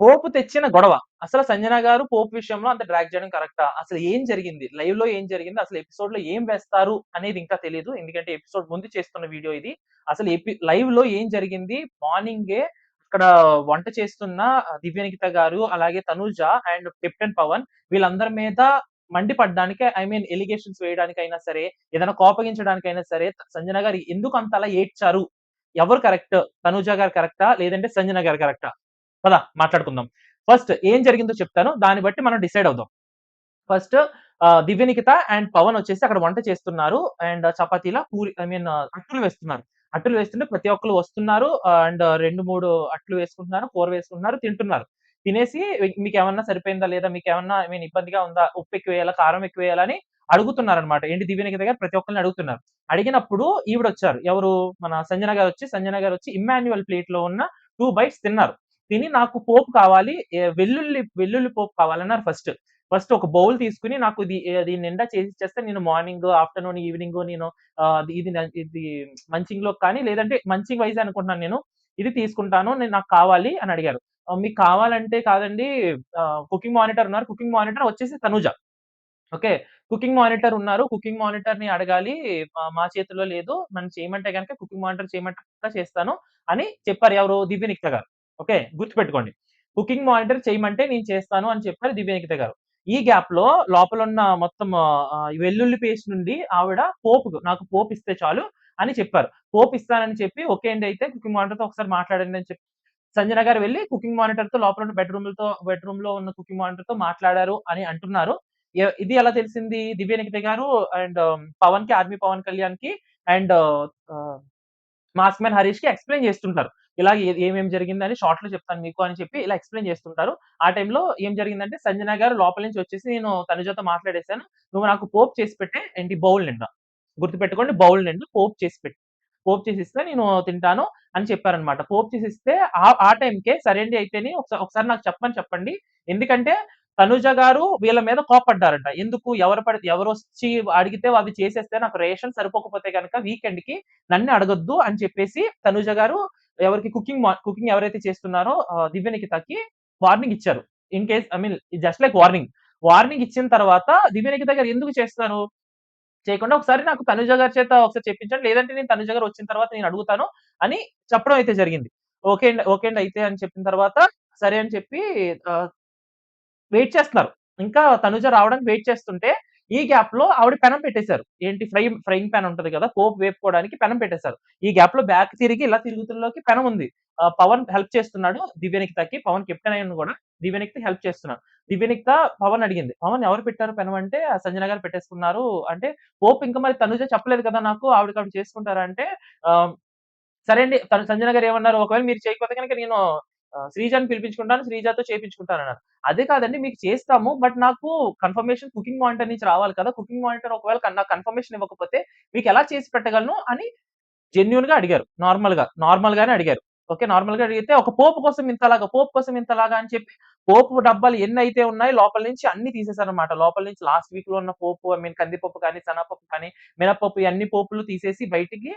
పోపు తెచ్చిన గొడవ. అసలు సంజన గారు పోపు విషయంలో అంత డ్రాగ్ చేయడం కరెక్టా? అసలు ఏం జరిగింది? లైవ్‌లో ఏం జరిగింది? అసలు ఎపిసోడ్‌లో ఏం వేస్తారు అనేది ఇంకా తెలీదు. ఎందుకంటే ఎపిసోడ్ ముందు చేస్తున్న వీడియో ఇది. అసలు లైవ్‌లో ఏం జరిగింది? మార్నింగే అక్కడ వంట చేస్తున్న దివ్యనిఖిత గారు, అలాగే తనూజ అండ్ కెప్టెన్ పవన్ వీళ్ళందరి మీద మండిపడ్డానికి ఐ మీన్ ఎలిగేషన్స్ వేయడానికైనా సరే, ఏదైనా కోపగించడానికైనా సరే సంజన గారు ఎందుకు అంతలా ఏడ్చారు? ఎవరు కరెక్ట్? తనూజ గారు కరెక్టా? లేదంటే సంజన గారు కరెక్టా? పద మాట్లాడుకుందాం. ఫస్ట్ ఏం జరిగిందో చెప్తాను. దాన్ని బట్టి మనం డిసైడ్ అవుదాం. ఫస్ట్ దివ్యనిఖిత అండ్ పవన్ వచ్చేసి అక్కడ వంట చేస్తున్నారు. అండ్ చపాతీల పూరి ఐ మీన్ అట్లు వేస్తున్నారు. అట్లు వేస్తుంటే ప్రతి ఒక్కళ్ళు వస్తున్నారు. అండ్ 2, 3 అట్లు వేసుకుంటున్నారు. కూర వేసుకుంటున్నారు. తింటున్నారు. తినేసి మీకేమన్నా సరిపోయిందా లేదా? మీకేమన్నా ఐ మీన్ ఇబ్బందిగా ఉందా? ఉప్పు ఎక్కువేయాలా? కారం ఎక్కువేయాలా? అని అడుగుతున్నారనమాట. ఏంటి దివ్యనిఖిత గారు ప్రతి ఒక్కళ్ళని అడుగుతున్నారు. అడిగినప్పుడు ఈవిడొచ్చారు. ఎవరు? మన సంజన గారొచ్చి ఇమ్మాన్యుయల్ ప్లేట్‌లో ఉన్న 2 బైట్స్ తిన్నారు. తిని నాకు పోపు కావాలి. వెల్లుల్లి పోపు కావాలన్నారు ఫస్ట్. ఫస్ట్ ఒక బౌల్ తీసుకొని నాకు దీని నిండా చేసిచ్చేస్తే నేను మార్నింగ్, ఆఫ్టర్‌నూన్, ఈవినింగ్ నేను ఇది మంచింగ్‌లోకి కానీ లేదంటే మంచింగ్ వైస్ అనుకుంటున్నాను నేను. ఇది తీసుకుంటాను. నాకు కావాలి అని అడిగారు. మీకు కావాలంటే కాదండి కుకింగ్ మానిటర్ ఉన్నారు. కుకింగ్ మానిటర్ వచ్చేసి తనూజ. ఓకే. కుకింగ్ మానిటర్ ఉన్నారు. కుకింగ్ మానిటర్‌ని అడగాలి. మా చేతుల్లో లేదు. నన్ను చేయమంటే గనక కుకింగ్ మానిటర్ చేయమంటే పక్కా చేస్తాను అని చెప్పారు. ఎవరు? దివ్యనిఖిత గారు. ఓకే. గుర్తుపెట్టుకోండి. కుకింగ్ మానిటర్ చేయమంటే నేను చేస్తాను అని చెప్పారు దివ్యనిఖిత గారు. ఈ గ్యాప్‌లో లోపలున్న మొత్తం వెల్లుల్లి పేస్ట్ నుండి ఆవిడ నాకు పోపిస్తే చాలు అని చెప్పారు. పోపిస్తానని చెప్పి ఓకే అండి అయితే కుకింగ్ మానిటర్‌తో ఒకసారి మాట్లాడండి అని చెప్పి సంజన గారు వెళ్లి కుకింగ్ మానిటర్‌తో లోపల ఉన్న బెడ్‌రూమ్‌లో ఉన్న కుకింగ్ మానిటర్‌తో మాట్లాడారు అని అంటున్నారు. ఇది ఎలా తెలిసింది? దివ్యనిఖిత గారు అండ్ పవన్‌కి, ఆర్మీ పవన్ కళ్యాణ్‌కి అండ్ ఆహ్, మాస్ మ్యాన్ హరీష్‌కి ఎక్స్‌ప్లెయిన్ చేస్తుంటారు. ఇలా ఏమేమి జరిగిందని షార్ట్‌లో చెప్తాను మీకు అని చెప్పి ఇలా ఎక్స్‌ప్లెయిన్ చేస్తుంటారు. ఆ టైంలో ఏం జరిగిందంటే సంజన గారు లోపల నుంచి వచ్చేసి నేను తనుజతో మాట్లాడేసాను. నువ్వు నాకు పోపు చేసి పెట్టే ఏంటి బౌల్ నిండా. గుర్తుపెట్టుకోండి బౌల్ నిండా పోపు చేసి పెట్టు. పోపు చేసిస్తే నేను తింటాను అని చెప్పారనమాట. పోపు చేసిస్తే ఆ టైంకే సరే అండి అయితేని ఒకసారి నాకు చెప్పండి. ఎందుకంటే తనుజ గారు వీళ్ళ మీద కోప్పడ్డారంట. ఎందుకు ఎవరొచ్చి అడిగితే అవి చేసేస్తే నాకు రేషన్ సరిపోకపోతే గనక వీకెండ్‌కి నన్ను అడగొద్దు అని చెప్పేసి తనుజ గారు ఎవరికి కుకింగ్ ఎవరైతే చేస్తున్నారో దివ్య నిఖితకి వార్నింగ్ ఇచ్చారు. In case I mean just like warning. Warning ఇచ్చిన తర్వాత దివ్య నిఖిత గారు ఎందుకు చేస్తారు? చేయకుండా ఒకసారి నాకు తనుజ గారి చేత ఒకసారి చెప్పించండి. లేదంటే నేను తనుజ గారు వచ్చిన తర్వాత నేను అడుగుతాను అని చెప్పడం అయితే జరిగింది. ఓకే అండి అయితే అని చెప్పిన తర్వాత సరే అని చెప్పి ఆహ్, వెయిట్ చేస్తున్నారు. ఇంకా తనుజ రావడానికి వెయిట్ చేస్తుంటే, ఈ గ్యాప్‌లో ఆవిడ పెనం పెట్టేసారు. ఏంటి ఫ్రైయింగ్ పాన్ ఉంటది కదా! పోపు వేపుకోవడానికి పెనం పెట్టేసారు. ఈ గ్యాప్‌లో బ్యాక్ తిరిగి ఇలా తిరుగుతున్నలోకి పెనం ఉంది. పవన్ హెల్ప్ చేస్తున్నాడు దివ్యనిఖితకి. పవన్ కెప్టెన్ అయ్యుండి కూడా దివ్యనిఖితకి హెల్ప్ చేస్తున్నాడు. దివ్యనిఖిత పవన్ అడిగింది. "పవన్ ఎవరు పెట్టారు పెనం" అంటే, "సంజన గారు పెట్టేసుకున్నారు" అంటే, "పోపు ఇంకా మరి తనుజ చెప్పలేదు కదా నాకు ఆవిడ చేసుకుంటారా" అంటే ఆహ్ సరే అండి. సంజన గారు ఏమన్నారు? ఒకవేళ మీరు చేయకపోతే గనక నేను శ్రీజని పిలిపించుకుంటాను. శ్రీజతో చేపించుకుంటానన్నారు. అదే కాదండి మీకు చేస్తాము. బట్ నాకు కన్ఫర్మేషన్ కుకింగ్ మానిటర్ నుంచి రావాలి కదా! కుకింగ్ మానిటర్ ఒకవేళ నాకు కన్ఫర్మేషన్ ఇవ్వకపోతే మీకెలా చేసి పెట్టగలను అని జెన్యూన్‌గా అడిగారు. నార్మల్‌గానే అడిగారు. ఓకే. నార్మల్‌గా అడిగితే ఒక పోపు కోసం ఇంతలాగా అని చెప్పి పోపు డబ్బాలు ఎన్నైతే ఉన్నాయో లోపల నుంచి అన్ని తీసేసారన్నమాట. లోపల నుంచి లాస్ట్ వీక్‌లో ఉన్న పోపు ఐ మీన్ కందిపప్పు కానీ, శనగపప్పు కానీ, మినపప్పు ఇయన్ని పోపులు తీసేసి బయటికి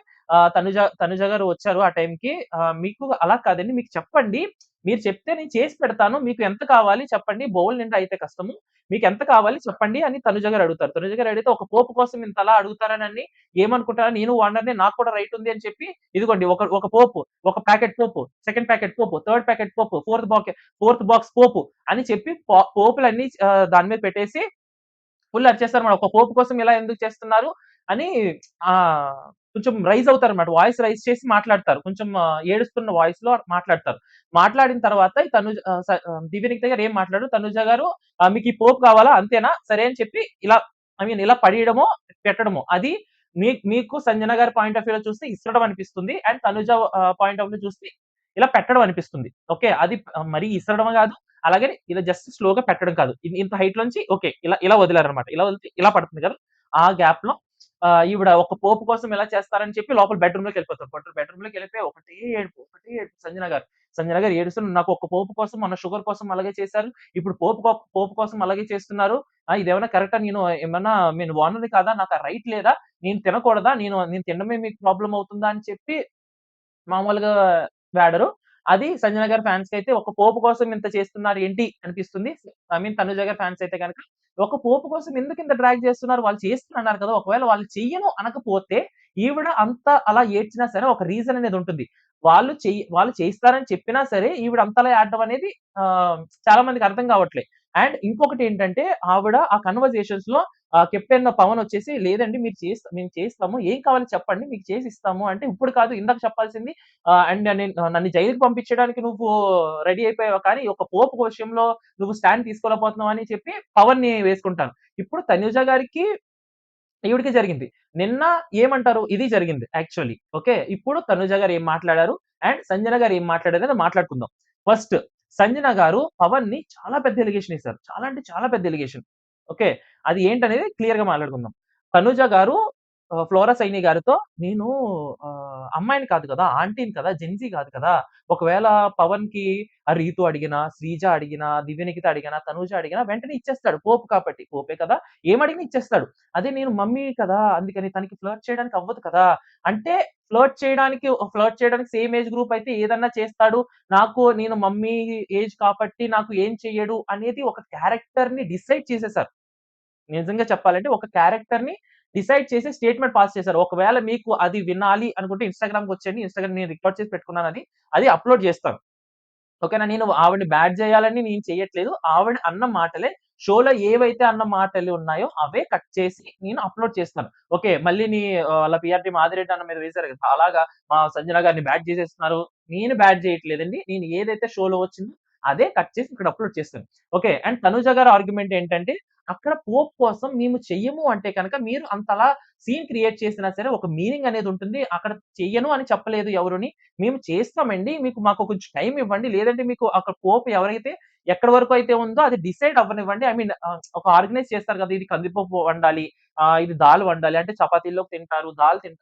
తనుజ గారు వచ్చారు ఆ టైంకి. మీకు అలా కాదండి మీకు చెప్పండి. మీరు చెప్తే నేను చేసి పెడతాను. మీకు ఎంత కావాలి చెప్పండి. బౌల్ నిండా అయితే కష్టము. మీకెంత కావాలి చెప్పండి అని తనుజ గారు అడుగుతారు. తనుజ గారు అడిగితే ఒక పోపు కోసం ఇంతలా అడుగుతారనని ఏమనుకుంటారా? నేను ఓనర్‌ని నాకు కూడా రైట్ ఉంది అని చెప్పి ఇదిగోండి ఒక పోపు, ఒక ప్యాకెట్ పోపు, సెకండ్ ప్యాకెట్ పోపు, థర్డ్ ప్యాకెట్ పోపు, ఫోర్త్ బాక్స్ పోపు అని చెప్పి పోపులన్నీ దాని మీద పెట్టేసి ఫుల్ అరిచేస్తారన్నమాట. ఒక పోపు కోసం ఇలా ఎందుకు చేస్తున్నారు అని కొంచెం రైజ్ అవుతారన్నమాట. వాయిస్ రైజ్ చేసి మాట్లాడతారు. కొంచెం ఏడుస్తున్న వాయిస్‌లో మాట్లాడతారు. మాట్లాడిన తర్వాత ఈ దివ్యనిఖిత గారు ఏం మాట్లాడరు. తనుజ గారు "మీకు ఈ పోపు కావాలా? అంతేనా? సరే" అని చెప్పి ఇలా ఐ మీన్ ఇలా పడేయడమో, పెట్టడమో అది మీకు సంజన గారి పాయింట్ ఆఫ్ వ్యూలో చూస్తే ఇసరడం అనిపిస్తుంది. And Tanuja point of view చూస్తే ఇలా పెట్టడం అనిపిస్తుంది. ఓకే. అది మరీ ఇసరడం కాదు. అలాగే ఇలా జస్ట్ స్లోగా పెట్టడం కాదు. ఇంత హైట్‌లోంచి ఓకే. ఇలా వదిలారన్నమాట. ఇలా వదిలితే ఇలా పడుతుంది కదా! ఆ గ్యాప్‌లో ఈవిడ ఒక పోపు కోసం ఇలా చేస్తారని చెప్పి లోపల బెడ్‌రూమ్‌లోకెళ్ళిపోతారు. బెడ్‌రూమ్‌లోకెళ్ళిపోయి ఒకటే ఏడుపు సంజన గారు. సంజన గారు ఏడుస్తూ నాకు ఒక పోపు కోసం మొన్న షుగర్ కోసం అలాగే చేశారు. ఇప్పుడు పోపు కోసం అలాగే చేస్తున్నారు. ఇదేమన్నా కరెక్టా? నేను ఓనర్‌ని కాదా? నాకు ఆ రైట్ లేదా? నేను తినకూడదా? నేను తినడమే మీకు ప్రాబ్లమ్ అవుతుందా? అని చెప్పి మామూలుగా వాడరు. అది సంజన గారి ఫ్యాన్స్‌కైతే ఒక పోపు కోసం ఇంత చేస్తున్నారు ఏంటి అనిపిస్తుంది. ఐ మీన్ తనుజ గారి ఫ్యాన్స్ అయితే గనక ఒక పోపు కోసం ఎందుకింత డ్రాగ్ చేస్తున్నారు? వాళ్ళు చేస్తున్నారు కదా! ఒకవేళ వాళ్ళు చెయ్యను అనకపోతే ఈవిడ అంత అలా ఏడ్చినా సరే ఒక రీజన్ అనేది ఉంటుంది. వాళ్ళు చేయిస్తారని చెప్పినా సరే ఈవిడ అంతలా ఏడడం అనేది చాలా మందికి అర్థం కావట్లే. అండ్ ఇంకొకటేంటంటే ఆవిడ ఆ కన్వర్జేషన్స్‌లో కెప్టెన్ పవన్ వచ్చేసి లేదండి మేము చేస్తాము. ఏం కావాలో చెప్పండి మీకు చేసిస్తాము అంటే ఇప్పుడు కాదు ఇందాక చెప్పాల్సింది అండ్ నన్ను జైలుకి పంపించడానికి నువ్వు రెడీ అయిపోయావు కానీ ఒక పోపు విషయంలో నువ్వు స్టాండ్ తీసుకోలేకపోతున్నావు అని చెప్పి పవన్‌ని వేసుకుంటాను. ఇప్పుడు తనుజ గారికి ఈవిడకి జరిగింది. నిన్న ఏమంటారు? ఇది జరిగింది యాక్చువల్లీ. ఓకే. ఇప్పుడు తనుజ గారు ఏం మాట్లాడారు? అండ్ సంజన గారు ఏం మాట్లాడారనేది మాట్లాడుకుందాం. ఫస్ట్ సంజన గారు పవన్‌ని చాలా పెద్ద ఎలిగేషన్ ఏసారు. చాలా అంటే చాలా పెద్ద ఎలిగేషన్. ఓకే. అది ఏంటనేది క్లియర్‌గా మాట్లాడుకుందాం. తనుజ గారు ఫ్లోరా సైని గారితో నేను అమ్మాయిని కాదు కదా! ఆంటీని కదా! జెన్‌జీ కాదు కదా! ఒకవేళ పవన్‌కి రీతు అడిగినా, శ్రీజ అడిగినా, దివ్యనిఖిత అడిగినా, తనూజ అడిగినా వెంటనే ఇచ్చేస్తాడు. పోపు కాబట్టి. పోపే కదా! ఏమడిగినా ఇచ్చేస్తాడు. అదే నేను మమ్మీ కదా! అందుకని తనకి ఫ్లర్ట్ చేయడానికి అవ్వదు కదా! అంటే ఫ్లర్ట్ చేయడానికి సేమ్ ఏజ్ గ్రూప్ అయితే ఏదన్నా చేస్తాడు. నేను మమ్మీ ఏజ్ కాబట్టి నాకు ఏం చెయ్యడు అనేది ఒక క్యారెక్టర్‌ని డిసైడ్ చేసేసారు. నిజంగా చెప్పాలంటే ఒక క్యారెక్టర్‌ని డిసైడ్ చేసి స్టేట్‌మెంట్ పాస్ చేశారు. ఒకవేళ మీకు అది వినాలి అనుకుంటే ఇన్‌స్టాగ్రామ్‌కొచ్చేయండి. ఇన్‌స్టాగ్రామ్ నేను రికార్డ్ చేసి పెట్టుకున్నానది. అది అప్‌లోడ్ చేస్తాను. ఓకేనా. నేను ఆవిడని బ్యాడ్ చేయాలని నేను చెయ్యట్లేదు. ఆవిడ అన్న మాటలే షోలో ఏవైతే అన్న మాటలు ఉన్నాయో అవే కట్ చేసి నేను అప్‌లోడ్ చేస్తాను. ఓకే. మళ్ళీ అలా పీఆర్‌టీ మాదిరెడ్డి అన్న మీద వేశారు కదా! అలాగా మా సంజన గారిని బ్యాడ్ చేసేస్తున్నారు. నేను బ్యాడ్ చేయట్లేదండి. నేను ఏదైతే షోలో వచ్చిందో అదే కట్ చేసి ఇక్కడ అప్‌లోడ్ చేస్తాను. ఓకే. అండ్ తనుజ గారి ఆర్గ్యుమెంట్ ఏంటంటే అక్కడ పోప్ కోసం మేము చెయ్యము అంటే గనక మీరు అంతలా సీన్ క్రియేట్ చేసినా సరే ఒక మీనింగ్ అనేది ఉంటుంది. అక్కడ చెయ్యను అని చెప్పలేదు ఎవరుని. మేము చేస్తామండి. మాకు కొంచెం టైమ్ ఇవ్వండి. లేదంటే మీకు అక్కడ పోప్ ఎవరైతే ఎక్కడి వరకు అయితే ఉందో అది డిసైడ్ అవ్వనివ్వండి. ఐ మీన్ ఒక ఆర్గనైజ్ చేస్తారు కదా! ఇది కందిపప్పు వండాలి. ఇది దాల్ వండాలి. అంటే చపాతీల్లోకి తింటారు.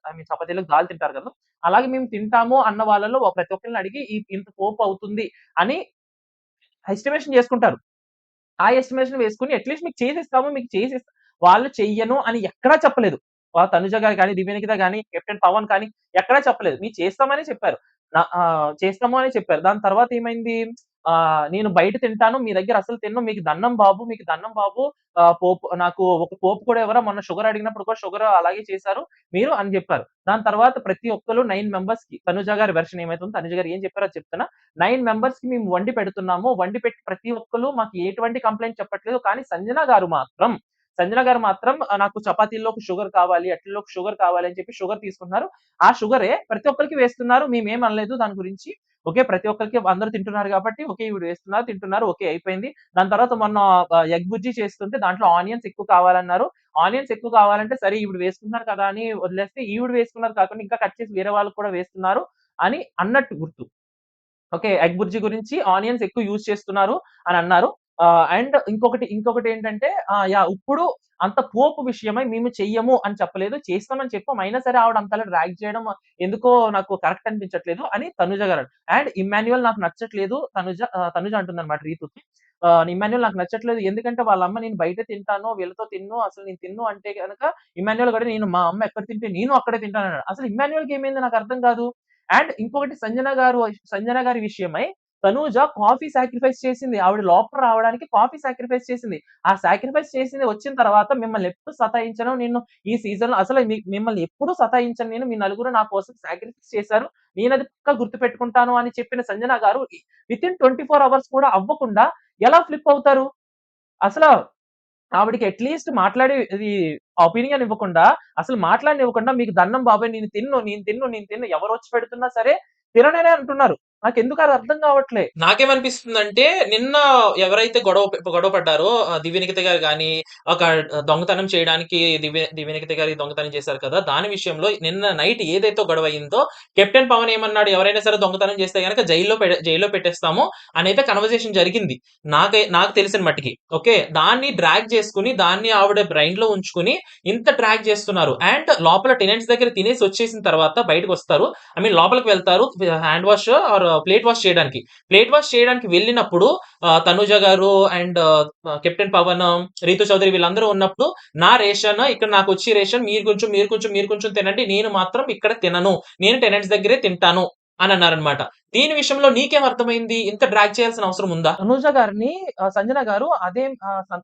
ఐ మీన్ చపాతీలోకి దాల్ తింటారు కదా! అలాగే మేము తింటాము అన్న వాళ్ళలో ప్రతి ఒక్కళ్ళని అడిగి ఇంత పోపు అవుతుంది అని ఎస్టిమేషన్ చేసుకుంటారు. ఆ ఎస్టిమేషన్ వేసుకొని అట్‌లీస్ట్ మీకు చేసిస్తాము. వాళ్ళు చెయ్యను అని ఎక్కడా చెప్పలేదు. తనుజ గారు గాని, దివ్యనిఖిత గాని, కెప్టెన్ పవన్ కానీ ఎక్కడా చెప్పలేదు. చేస్తామనే చెప్పారు. చేస్తాము అనే చెప్పారు. దాని తర్వాత ఏమైంది? నేను బయట తింటాను. మీ దగ్గర అసలు తినను. మీకు దండం బాబు. నాకు ఒక పోపు కూడా ఇవ్వరా? మొన్న షుగర్ అడిగినప్పుడు కూడా షుగర్ అలాగే చేశారు మీరు అని చెప్పారు. దాని తర్వాత ప్రతి ఒక్కళ్ళు 9 మెంబర్స్‌కి తనుజ గారి వెర్షన్ ఏమైతే ఉందో తనుజ గారు ఏం చెప్పారో అది చెప్తున్నా. 9 మెంబర్స్‌కి మేము వండి పెడుతున్నాము. వండి పెట్టి ప్రతి ఒక్కళ్ళు మాకు ఎటువంటి కంప్లెయింట్ చెప్పట్లేదు. కానీ సంజన గారు మాత్రం నాకు చపాతీల్లోకి షుగర్ కావాలి, అట్లలోకి షుగర్ కావాలి అని చెప్పి షుగర్ తీసుకుంటున్నారు. ఆ షుగరే ప్రతి ఒక్కళ్ళకి వేస్తున్నారు. మేమేం అనలేదు దాని గురించి. ఓకే. ప్రతి ఒక్కళ్ళకి అందరూ తింటున్నారు కాబట్టి ఓకే. ఈవిడ వేస్తున్నారు, తింటున్నారు. ఓకే. అయిపోయింది. దాని తర్వాత మొన్న ఎగ్ బుర్జీ చేస్తుంటే దాంట్లో ఆనియన్స్ ఎక్కువ కావాలన్నారు. ఆనియన్స్ ఎక్కువ కావాలంటే సరే ఈవిడ వేసుకుంటున్నారు కదా! అని వదిలేస్తే ఈవిడ వేసుకున్నది కాకుండా ఇంకా కట్ చేసి వేరే వాళ్ళకి కూడా వేస్తున్నారు అని అన్నట్టు గుర్తు. ఓకే. ఎగ్ బుర్జీ గురించి ఆనియన్స్ ఎక్కువ యూజ్ చేస్తున్నారు అని అన్నారు. అండ్ ఇంకొకటేంటంటే ఇప్పుడు అంత పోపు విషయమై మేము చెయ్యము అని చెప్పలేదు. చేస్తామని చెప్పాం. అయినా సరే ఆవిడ అంతలా డ్రాగ్ చేయడం ఎందుకో నాకు కరెక్ట్ అనిపించట్లేదు అని తనుజ గారు. అండ్ ఇమ్మాన్యుయల్ నాకు నచ్చట్లేదు. తనుజ అంటుందన్నమాట రీతుకి. ఇమ్మాన్యుయల్ నాకు నచ్చట్లేదు. ఎందుకంటే వాళ్ళ అమ్మ నేను బయట తింటాను. వీళ్ళతో తినను. అసలు నేను తినను అంటే గనక ఇమ్మాన్యుయల్ కూడా మా అమ్మ ఎక్కడ తింటే నేను అక్కడే తింటానన్నాడు. అసలు ఇమ్మాన్యుయల్‌కి ఏమైందో నాకు అర్థం కాదు. అండ్ ఇంకొకటి సంజన గారి విషయమై తనూజ కాఫీ సాక్రిఫైస్ చేసింది. ఆవిడ లోపల రావడానికి కాఫీ సాక్రిఫైస్ చేసింది. ఆ సాక్రిఫైస్ చేసింది వచ్చిన తర్వాత మిమ్మల్ని ఎప్పుడు సతాయించను. ఈ సీజన్‌లో అసలు మిమ్మల్ని ఎప్పుడు సతాయించను నేను. మీ నలుగురు నా కోసం సాక్రిఫైస్ చేశారు. నేనది పక్కా గుర్తుపెట్టుకుంటాను అని చెప్పిన సంజన గారు వితిన్ 24 అవర్స్ కూడా అవ్వకుండా ఎలా ఫ్లిప్ అవుతారు? అసల ఆవిడకి అట్‌లీస్ట్ మాట్లాడే ఇది ఒపీనియన్ ఇవ్వకుండా, అసలు మాట్లాడనివ్వకుండా మీకు దండం బాబాయ్ నేను తిన్ను ఎవరొచ్చి పెడుతున్నా సరే తినననే అంటున్నారు. నాకెందుకు అది అర్థం కావట్లే. నాకేమనిపిస్తుందంటే నిన్న ఎవరైతే గొడవ పడ్డారో దివ్యనిఖిత గారు గాని, ఒక దొంగతనం చేయడానికి దివ్యనిఖిత గారు దొంగతనం చేశారు కదా! దాని విషయంలో నిన్న నైట్ ఏదైతే గొడవ అయిందో కెప్టెన్ పవన్ ఏమన్నాడు ఎవరైనా సరే దొంగతనం చేస్తే గనక జైల్‌లో పెట్టేస్తాము అనైతే కన్వర్జేషన్ జరిగింది. నాకు తెలిసిన మట్టికి. ఓకే. దాన్ని డ్రాగ్ చేసుకొని, దాన్ని ఆవిడ బ్రైన్‌లో ఉంచుకొని ఇంత డ్రాగ్ చేస్తున్నారు. అండ్ లోపల టెనెంట్స్ దగ్గర తినేసి వచ్చేసిన తర్వాత బయటకొస్తారు. ఐ మీన్ లోపలికి వెళ్తారు. Hand wash or plate wash చేయడానికి. ప్లేట్ వాష్ చేయడానికి వెళ్ళినప్పుడు తనూజ గారు అండ్ కెప్టెన్ పవన్, రీతు చౌదరి వీళ్ళందరూ ఉన్నప్పుడు నా రేషన్ ఇక్కడ నాకొచ్చి రేషన్ మీరు కొంచెం తినండి. నేను మాత్రం ఇక్కడ తినను. నేను టెనెంట్స్ దగ్గరే తింటాను అని అన్నారనమాట. దీని విషయంలో నీకేం అర్థమైంది? ఇంత డ్రాగ్ చేయాల్సిన అవసరం ఉందా? తనూజ గారిని సంజన గారు అదేం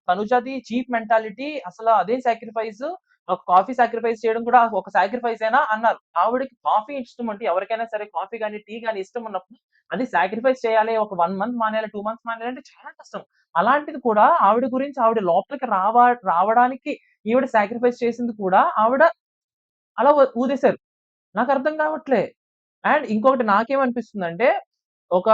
తనుజది చీప్ మెంటాలిటీ అసల అదేం సాక్రిఫైస్ ఒక కాఫీ సాక్రిఫైస్ చేయడం కూడా ఒక సాక్రిఫైసేనా అన్నారు. ఆవిడకి కాఫీ ఇష్టముంటే ఎవరికైనా సరే కాఫీ గాని, టీ గాని ఇష్టం ఉన్నప్పుడు అది సాక్రిఫైస్ చేయాలి. ఒక 1 మంత్ మానేయాలి, 2 మంత్స్ మానేయాలి అంటే చాలా కష్టం. అలాంటిది కూడా ఆవిడ గురించి ఆవిడ లోపలికి రావడానికి ఈవిడ సాక్రిఫైస్ చేసింది కూడా ఆవిడ అలా ఊదేశారు. నాకర్థం కావట్లే. అండ్ ఇంకొకటి నాకేమనిపిస్తుందంటే, ఒక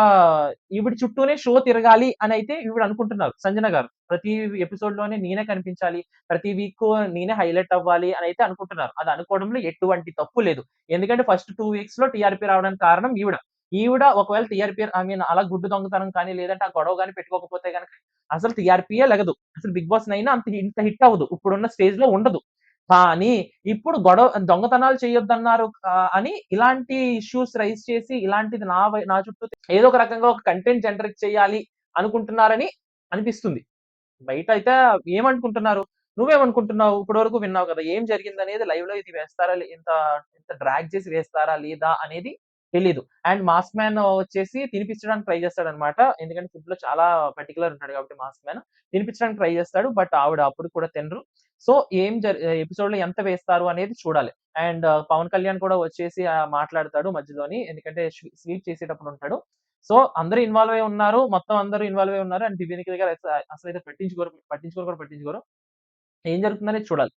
ఈవిడ చుట్టూనే షో తిరగాలి అనైతే ఈవిడ అనుకుంటున్నారు సంజన గారు. ప్రతి ఎపిసోడ్‌లోనే నేనే కనిపించాలి. ప్రతి వీకు నేనే హైలైట్ అవ్వాలి అనైతే అనుకుంటున్నారు. అది అనుకోవడంలో ఎటువంటి తప్పు లేదు. ఎందుకంటే ఫస్ట్ 2 వీక్స్‌లో టీఆర్‌పీ రావడానికి కారణం ఈవిడ. ఈవిడ ఒకవేళ టీఆర్‌పీ ఐ మీన్ అలా గుడ్డు దొంగతనం కానీ, లేదంటే ఆ గొడవ గాని పెట్టుకోకపోతే గనక అసలు టీఆర్‌పీయే లెగదు. అసలు 'బిగ్ బాస్ 9' ఇంత హిట్ అవ్వదు. ఇప్పుడున్న స్టేజ్‌లో ఉండదు. కానీ ఇప్పుడు దొంగతనాలు చేయొద్దన్నారు అని ఇలాంటి ఇష్యూస్ రైజ్ చేసి ఇలాంటిది నా చుట్టూ ఏదో ఒక రకంగా ఒక కంటెంట్ జనరేట్ చేయాలి అనుకుంటున్నారని అనిపిస్తుంది. బయటైతే ఏమనుకుంటున్నారు? నువ్వేమనుకుంటున్నావు? ఇప్పటి వరకు విన్నావు కదా! ఏం జరిగిందనేది లైవ్‌లో ఇది వేస్తారా? ఇంత ఇంత డ్రాగ్ చేసి వేస్తారా? లేదా? అనేది తెలీదు. అండ్ మాస్క్ మ్యాన్ వచ్చేసి తినిపించడానికి ట్రై చేస్తాడన్నమాట. ఎందుకంటే ఫుడ్‌లో చాలా పర్టిక్యులర్ ఉంటాడు కాబట్టి మాస్క్ మ్యాన్. తినిపించడానికి ట్రై చేస్తాడు. బట్ ఆవిడ అప్పుడు కూడా తినరు. సో, ఎపిసోడ్‌లో ఎంత వేస్తారు అనేది చూడాలి. అండ్ పవన్ కళ్యాణ్ కూడా వచ్చేసి మాట్లాడతాడు మధ్యలోని. ఎందుకంటే స్వీప్ చేసేటప్పుడు ఉంటాడు. సో, అందరూ ఇన్వాల్వ్ అయ్యి ఉన్నారు. మొత్తం అందరూ ఇన్వాల్వ్ అయ్యి ఉన్నారు. అండ్ దివ్య నిఖిల్ గారు అసలైతే పట్టించుకోరు. ఏం జరుగుతుందనేది చూడాలి.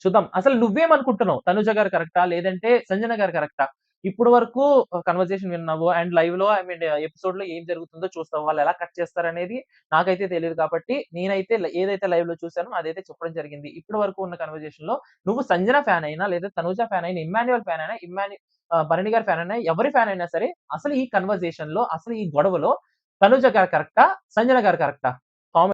చూద్దాం. అసలు నువ్వేమనుకుంటున్నావు? తనుజ గారు కరెక్టా? లేదంటే సంజన గారు కరెక్టా? ఇప్పటి వరకు కన్వర్జేషన్ విన్నావు. అండ్ లైవ్‌లో ఐ మీన్ ఎపిసోడ్‌లో ఏం జరుగుతుందో చూస్తావు. వాళ్ళెలా కట్ చేస్తారనేది నాకైతే తెలీదు కాబట్టి, నేనైతే ఏదైతే లైవ్‌లో చూసానో అదైతే చెప్పడం జరిగింది. ఇప్పటి వరకు ఉన్న కన్వర్జేషన్‌లో నువ్వు సంజన ఫ్యాన్ అయినా, లేదా తనుజ ఫ్యాన్ అయినా, ఇమ్మాన్యుయల్ ఫ్యాన్ అయినా, భరణి గారి ఫ్యాన్ అయినా, ఎవరి ఫ్యాన్ అయినా సరే, అసలు ఈ కన్వర్జేషన్‌లో, అసలు ఈ గొడవలో తనుజ గారు కరెక్టా? సంజన గారు కరెక్టా?